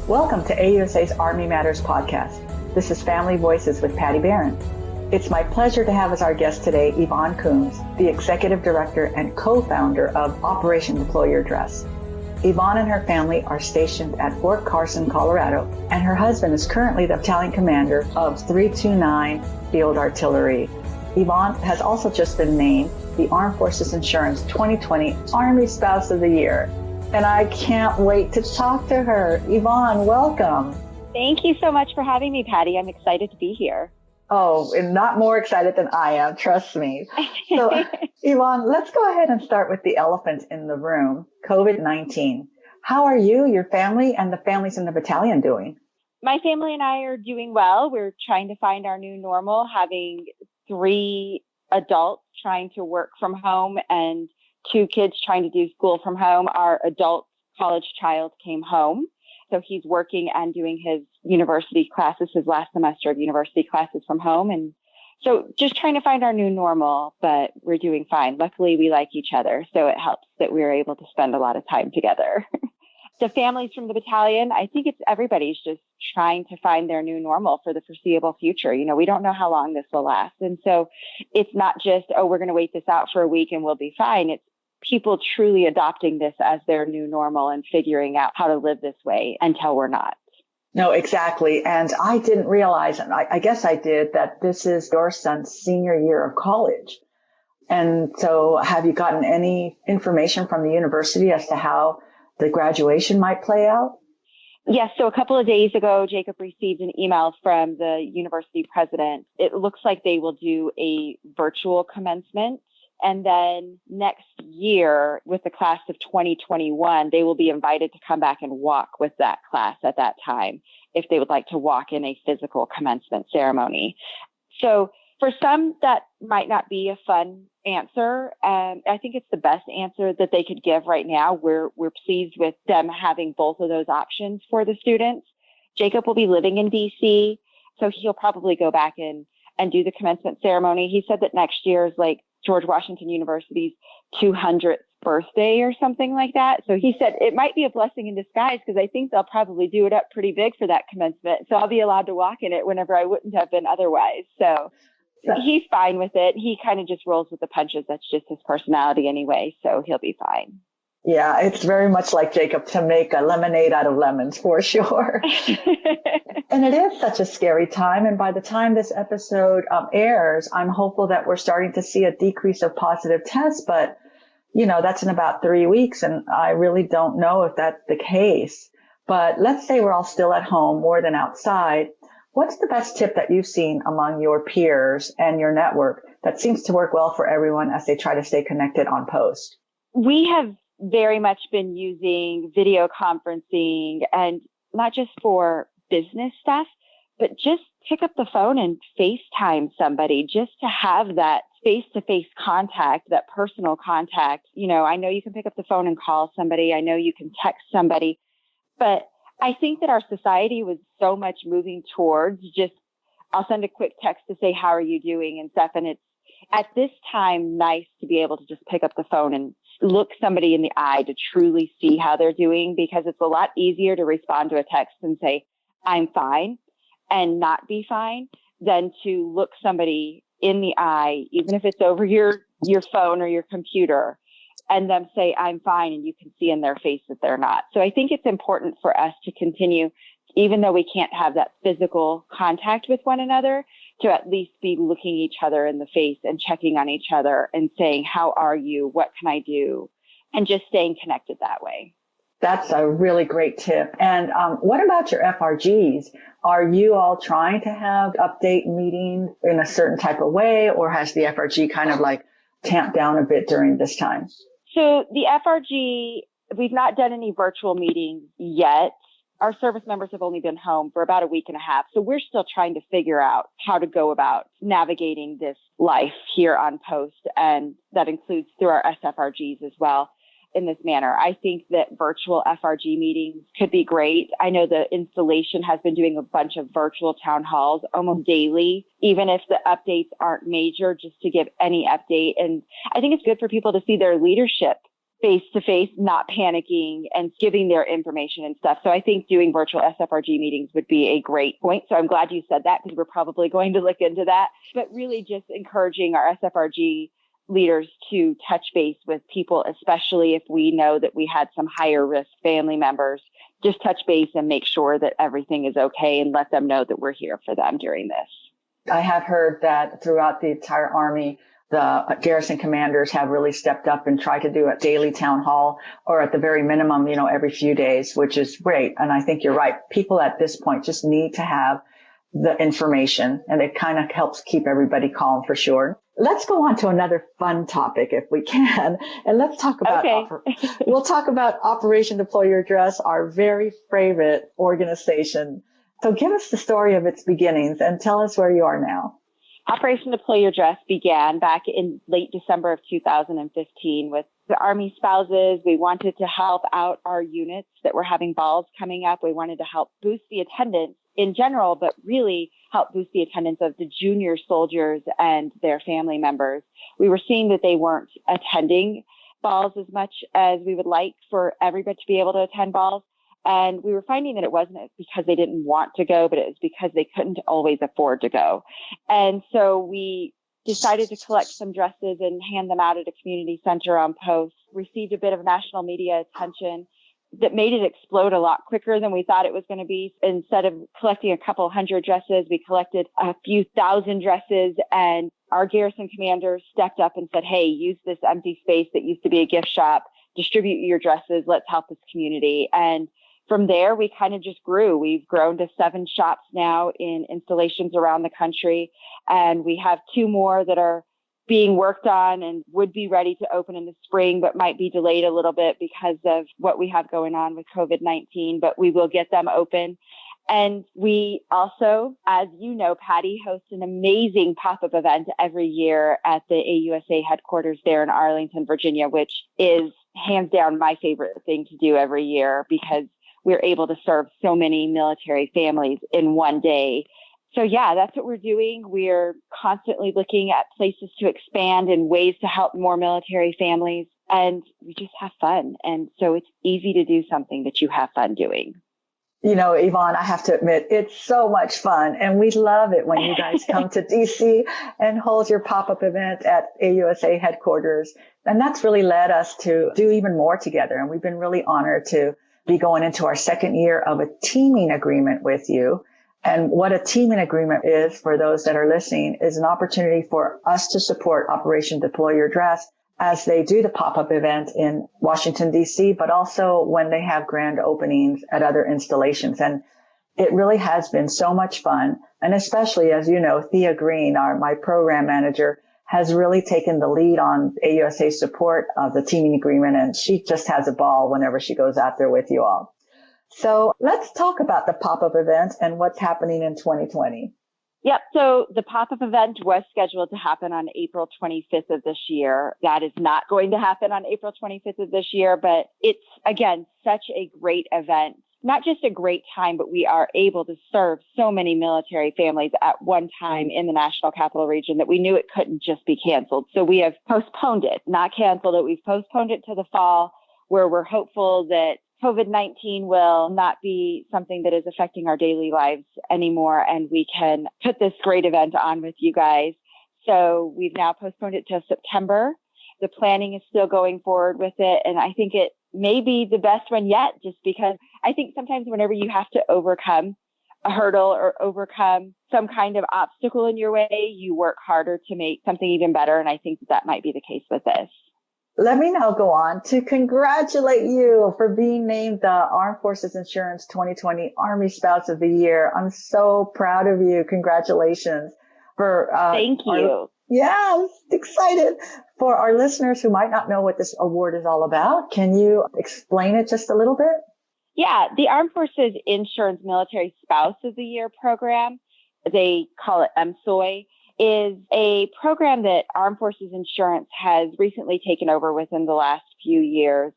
Welcome to AUSA's Army Matters podcast. This is Family Voices with Patty Barron. It's my pleasure to have as our guest today Yvonne Coombs, the Executive Director and co-founder of Operation Deploy Your Dress. Yvonne and her family are stationed at Fort Carson, Colorado, and her husband is currently the battalion commander of 329 Field Artillery. Yvonne has also just been named the Armed Forces Insurance 2020 Army Spouse of the Year. And I can't wait to talk to her. Yvonne, welcome. Thank you so much for having me, Patty. I'm excited to be here. Oh, and not more excited than I am, trust me. So, Yvonne, let's go ahead and start with the elephant in the room, COVID-19. How are you, your family, and the families in the battalion doing? My family and I are doing well. We're trying to find our new normal, having 3 adults trying to work from home and 2 kids trying to do school from home. Our adult college child came home. So he's working and doing his university classes, his last semester of university classes from home. And so just trying to find our new normal, but we're doing fine. Luckily, we like each other. So it helps that we're able to spend a lot of time together. The families from the battalion, I think everybody's just trying to find their new normal for the foreseeable future. You know, we don't know how long this will last. And so it's not just, we're going to wait this out for a week and we'll be fine. It's people truly adopting this as their new normal and figuring out how to live this way until we're not. No, exactly. And I didn't realize, and I guess I did, that this is your son's senior year of college. And so have you gotten any information from the university as to how the graduation might play out? Yes. So a couple of days ago, Jacob received an email from the university president. It looks like they will do a virtual commencement. And then next year, with the class of 2021, they will be invited to come back and walk with that class at that time, if they would like to walk in a physical commencement ceremony. So for some, that might not be a fun answer. And I think it's the best answer that they could give right now. We're pleased with them having both of those options for the students. Jacob will be living in DC, so he'll probably go back and do the commencement ceremony. He said that next year is like George Washington University's 200th birthday or something like that. So he said it might be a blessing in disguise because I think they'll probably do it up pretty big for that commencement. So I'll be allowed to walk in it whenever I wouldn't have been otherwise. So he's fine with it. He kind of just rolls with the punches. That's just his personality anyway. So he'll be fine. Yeah, it's very much like Jacob to make a lemonade out of lemons for sure. And it is such a scary time. And by the time this episode airs, I'm hopeful that we're starting to see a decrease of positive tests. But, you know, that's in about 3 weeks. And I really don't know if that's the case. But let's say we're all still at home more than outside. What's the best tip that you've seen among your peers and your network that seems to work well for everyone as they try to stay connected on post? We have very much been using video conferencing, and not just for business stuff, but just pick up the phone and FaceTime somebody just to have that face-to-face contact, that personal contact. You know, I know you can pick up the phone and call somebody. I know you can text somebody, but I think that our society was so much moving towards just, I'll send a quick text to say, how are you doing and stuff. And it's at this time nice to be able to just pick up the phone and look somebody in the eye to truly see how they're doing, because it's a lot easier to respond to a text and say, I'm fine, and not be fine, than to look somebody in the eye, even if it's over your phone or your computer, and them say, I'm fine, and you can see in their face that they're not. So I think it's important for us to continue, even though we can't have that physical contact with one another, to at least be looking each other in the face and checking on each other and saying, how are you? What can I do? And just staying connected that way. That's a really great tip. And what about your FRGs? Are you all trying to have update meetings in a certain type of way, or has the FRG kind of like tamped down a bit during this time? So the FRG, we've not done any virtual meetings yet. Our service members have only been home for about a week and a half. So we're still trying to figure out how to go about navigating this life here on post. And that includes through our SFRGs as well in this manner. I think that virtual FRG meetings could be great. I know the installation has been doing a bunch of virtual town halls almost daily, even if the updates aren't major, just to give any update. And I think it's good for people to see their leadership face-to-face, not panicking, and giving their information and stuff. So I think doing virtual SFRG meetings would be a great point. So I'm glad you said that, because we're probably going to look into that. But really just encouraging our SFRG leaders to touch base with people, especially if we know that we had some higher risk family members. Just touch base and make sure that everything is okay, and let them know that we're here for them during this. I have heard that throughout the entire Army, the garrison commanders have really stepped up and tried to do a daily town hall, or at the very minimum, every few days, which is great. And I think you're right. People at this point just need to have the information, and it kind of helps keep everybody calm for sure. Let's go on to another fun topic if we can. And let's talk about, we'll talk about Operation Deploy Your Dress, our very favorite organization. So give us the story of its beginnings and tell us where you are now. Operation Deploy Your Dress began back in late December of 2015 with the Army spouses. We wanted to help out our units that were having balls coming up. We wanted to help boost the attendance in general, but really help boost the attendance of the junior soldiers and their family members. We were seeing that they weren't attending balls as much as we would like for everybody to be able to attend balls. And we were finding that it wasn't because they didn't want to go, but it was because they couldn't always afford to go. And so we decided to collect some dresses and hand them out at a community center on post, received a bit of national media attention that made it explode a lot quicker than we thought it was going to be. Instead of collecting a couple hundred dresses, we collected a few thousand dresses, and our garrison commanders stepped up and said, hey, use this empty space that used to be a gift shop, distribute your dresses, let's help this community. And from there, we kind of just grew. We've grown to 7 shops now in installations around the country, and we have 2 more that are being worked on and would be ready to open in the spring, but might be delayed a little bit because of what we have going on with COVID-19, but we will get them open. And we also, as you know, Patty, host an amazing pop-up event every year at the AUSA headquarters there in Arlington, Virginia, which is hands down my favorite thing to do every year, because we're able to serve so many military families in one day. So yeah, that's what we're doing. We're constantly looking at places to expand and ways to help more military families, and we just have fun. And so it's easy to do something that you have fun doing. Yvonne, I have to admit, it's so much fun. And we love it when you guys come to DC and hold your pop-up event at AUSA headquarters. And that's really led us to do even more together. And we've been really honored to be going into our 2nd year of a teaming agreement with you. And what a teaming agreement is, for those that are listening, is an opportunity for us to support Operation Deploy Your Dress as they do the pop-up event in Washington, D.C., but also when they have grand openings at other installations. And it really has been so much fun. And especially, as you know, Thea Green, my program manager, has really taken the lead on AUSA support of the teaming agreement, and she just has a ball whenever she goes out there with you all. So let's talk about the pop-up event and what's happening in 2020. Yep. So the pop-up event was scheduled to happen on April 25th of this year. That is not going to happen on April 25th of this year, but it's, again, such a great event. Not just a great time, but we are able to serve so many military families at one time in the National Capital Region that we knew it couldn't just be canceled. So we have postponed it, not canceled it. We've postponed it to the fall, where we're hopeful that COVID-19 will not be something that is affecting our daily lives anymore, and we can put this great event on with you guys. So we've now postponed it to September. The planning is still going forward with it, and I think it may be the best one yet, just because I think sometimes whenever you have to overcome a hurdle or overcome some kind of obstacle in your way, you work harder to make something even better. And I think that might be the case with this. Let me now go on to congratulate you for being named the Armed Forces Insurance 2020 Army Spouse of the Year. I'm so proud of you. Congratulations. Thank you. I'm excited. For our listeners who might not know what this award is all about, can you explain it just a little bit? Yeah, the Armed Forces Insurance Military Spouse of the Year program, they call it MSOI, is a program that Armed Forces Insurance has recently taken over within the last few years.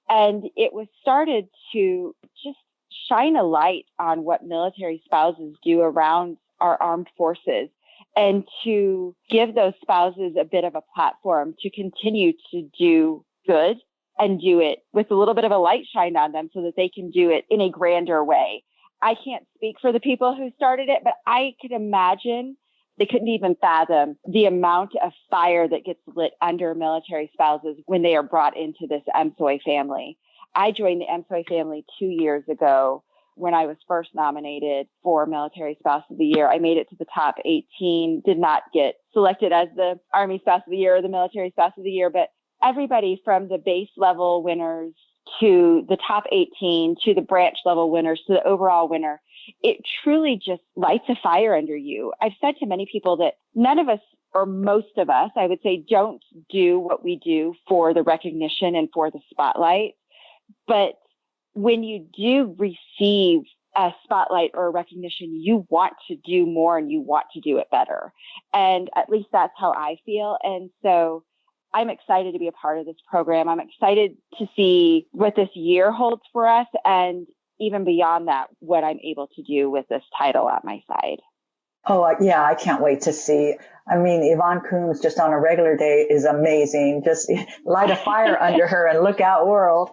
And it was started to just shine a light on what military spouses do around our armed forces, and to give those spouses a bit of a platform to continue to do good and do it with a little bit of a light shined on them so that they can do it in a grander way. I can't speak for the people who started it, but I could imagine they couldn't even fathom the amount of fire that gets lit under military spouses when they are brought into this MSOI family. I joined the MSOI family 2 years ago when I was first nominated for Military Spouse of the Year. I made it to the top 18, did not get selected as the Army Spouse of the Year or the Military Spouse of the Year, but everybody from the base level winners to the top 18 to the branch level winners to the overall winner, it truly just lights a fire under you. I've said to many people that none of us, or most of us, I would say, don't do what we do for the recognition and for the spotlight. But when you do receive a spotlight or a recognition, you want to do more and you want to do it better. And at least that's how I feel. And so I'm excited to be a part of this program. I'm excited to see what this year holds for us. And even beyond that, what I'm able to do with this title at my side. Oh, yeah, I can't wait to see. I mean, Yvonne Coombs just on a regular day is amazing. Just light a fire under her and look out, world.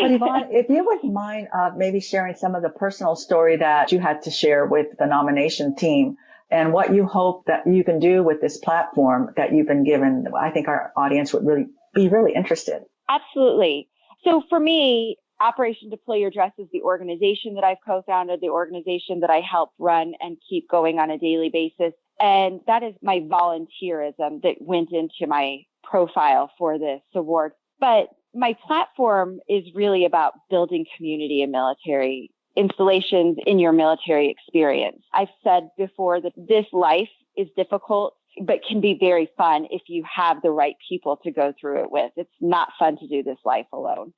But Yvonne, if you wouldn't mind maybe sharing some of the personal story that you had to share with the nomination team and what you hope that you can do with this platform that you've been given, I think our audience would be really interested. Absolutely. So for me, Operation Deploy Your Dress is the organization that I've co-founded, the organization that I help run and keep going on a daily basis. And that is my volunteerism that went into my profile for this award. But my platform is really about building community in military installations in your military experience. I've said before that this life is difficult, but can be very fun if you have the right people to go through it with. It's not fun to do this life alone.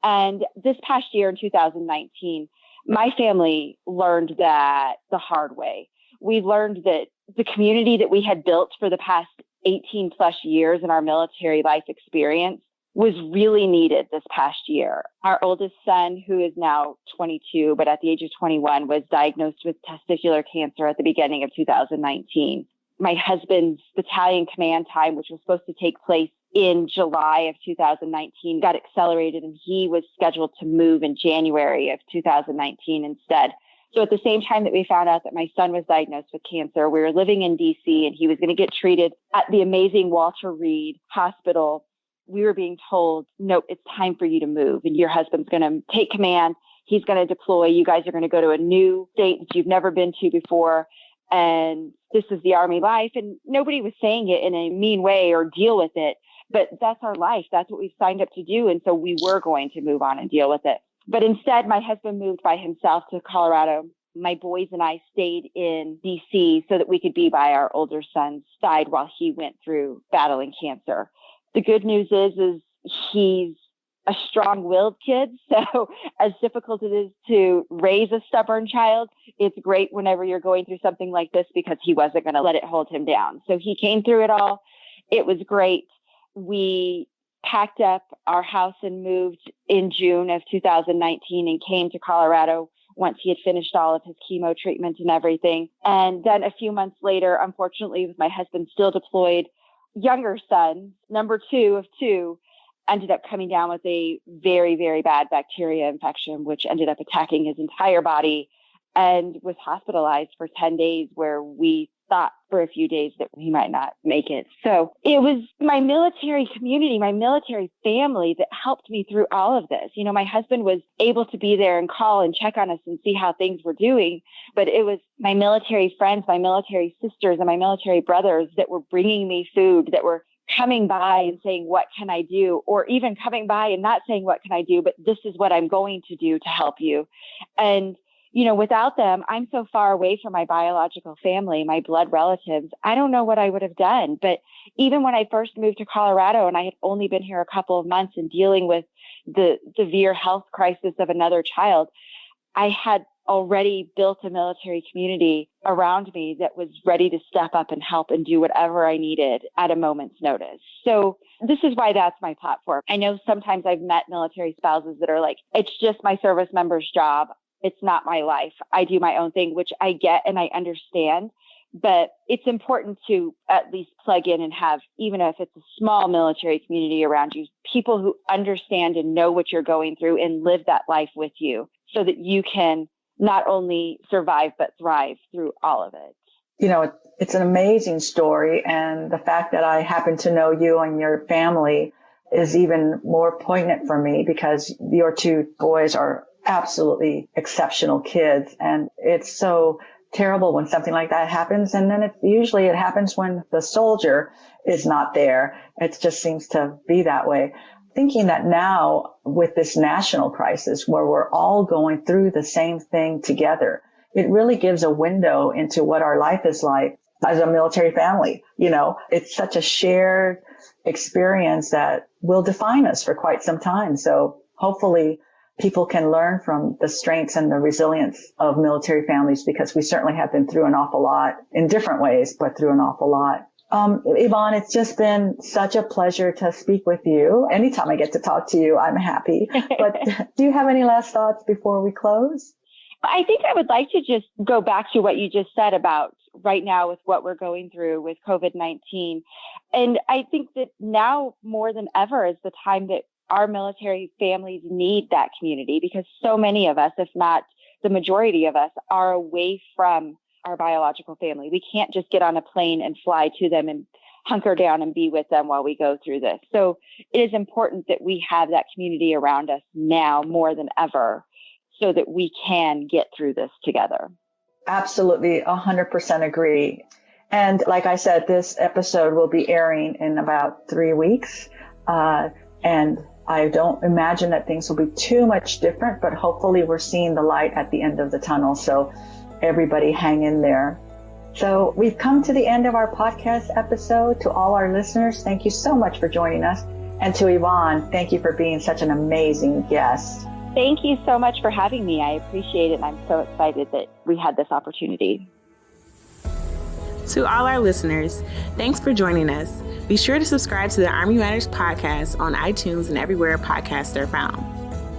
And this past year in 2019, my family learned that the hard way. We learned that the community that we had built for the past 18 plus years in our military life experience was really needed this past year. Our oldest son, who is now 22, but at the age of 21, was diagnosed with testicular cancer at the beginning of 2019. My husband's battalion command time, which was supposed to take place in July of 2019, got accelerated, and he was scheduled to move in January of 2019 instead. So at the same time that we found out that my son was diagnosed with cancer, we were living in DC and he was going to get treated at the amazing Walter Reed Hospital. We were being told, nope, it's time for you to move and your husband's going to take command. He's going to deploy. You guys are going to go to a new state that you've never been to before. And this is the Army life. And nobody was saying it in a mean way or deal with it. But that's our life. That's what we've signed up to do. And so we were going to move on and deal with it. But instead, my husband moved by himself to Colorado. My boys and I stayed in DC so that we could be by our older son's side while he went through battling cancer. The good news is he's a strong-willed kid. So as difficult it is to raise a stubborn child, it's great whenever you're going through something like this because he wasn't going to let it hold him down. So he came through it all. It was great. We packed up our house and moved in June of 2019 and came to Colorado once he had finished all of his chemo treatment and everything. And then a few months later, unfortunately, with my husband still deployed, younger son, number 2 of 2, ended up coming down with a very, very bad bacteria infection, which ended up attacking his entire body and was hospitalized for 10 days, where we thought for a few days that he might not make it. So it was my military community, my military family that helped me through all of this. You know, my husband was able to be there and call and check on us and see how things were doing. But it was my military friends, my military sisters, and my military brothers that were bringing me food, that were coming by and saying, what can I do? Or even coming by and not saying, what can I do? But this is what I'm going to do to help you. And you know, without them, I'm so far away from my biological family, my blood relatives. I don't know what I would have done. But even when I first moved to Colorado and I had only been here a couple of months and dealing with the severe health crisis of another child, I had already built a military community around me that was ready to step up and help and do whatever I needed at a moment's notice. So this is why that's my platform. I know sometimes I've met military spouses that are like, it's just my service member's job. It's not my life. I do my own thing, which I get and I understand. But it's important to at least plug in and have, even if it's a small military community around you, people who understand and know what you're going through and live that life with you so that you can not only survive, but thrive through all of it. You know, it's an amazing story. And the fact that I happen to know you and your family is even more poignant for me because your two boys are absolutely exceptional kids. And it's so terrible when something like that happens. And then it happens when the soldier is not there. It just seems to be that way. Thinking that now with this national crisis where we're all going through the same thing together, it really gives a window into what our life is like as a military family. You know, it's such a shared experience that will define us for quite some time. So hopefully people can learn from the strengths and the resilience of military families, because we certainly have been through an awful lot in different ways, but through an awful lot. Yvonne, it's just been such a pleasure to speak with you. Anytime I get to talk to you, I'm happy. But do you have any last thoughts before we close? I think I would like to just go back to what you just said about right now with what we're going through with COVID-19. And I think that now more than ever is the time that our military families need that community, because so many of us, if not the majority of us, are away from our biological family. We can't just get on a plane and fly to them and hunker down and be with them while we go through this. So it is important that we have that community around us now more than ever so that we can get through this together. Absolutely, 100% agree. And like I said, this episode will be airing in about 3 weeks. And I don't imagine that things will be too much different, but hopefully we're seeing the light at the end of the tunnel. So everybody hang in there. So we've come to the end of our podcast episode. To all our listeners, thank you so much for joining us. And to Yvonne, thank you for being such an amazing guest. Thank you so much for having me. I appreciate it. And I'm so excited that we had this opportunity. To all our listeners, thanks for joining us. Be sure to subscribe to the Army Matters podcast on iTunes and everywhere podcasts are found.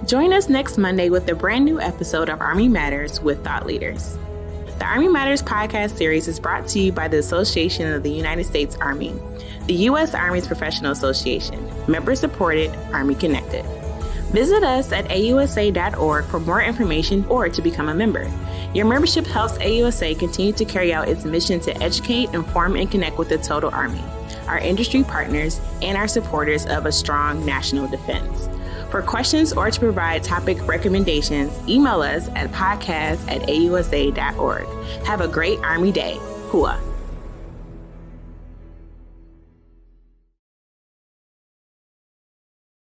Join us next Monday with a brand new episode of Army Matters with thought leaders. The Army Matters podcast series is brought to you by the Association of the United States Army, the U.S. Army's professional association, member-supported, Army Connected. Visit us at AUSA.org for more information or to become a member. Your membership helps AUSA continue to carry out its mission to educate, inform, and connect with the total Army, our industry partners, and our supporters of a strong national defense. For questions or to provide topic recommendations, email us at podcast@ausa.org. Have a great Army Day. Hua.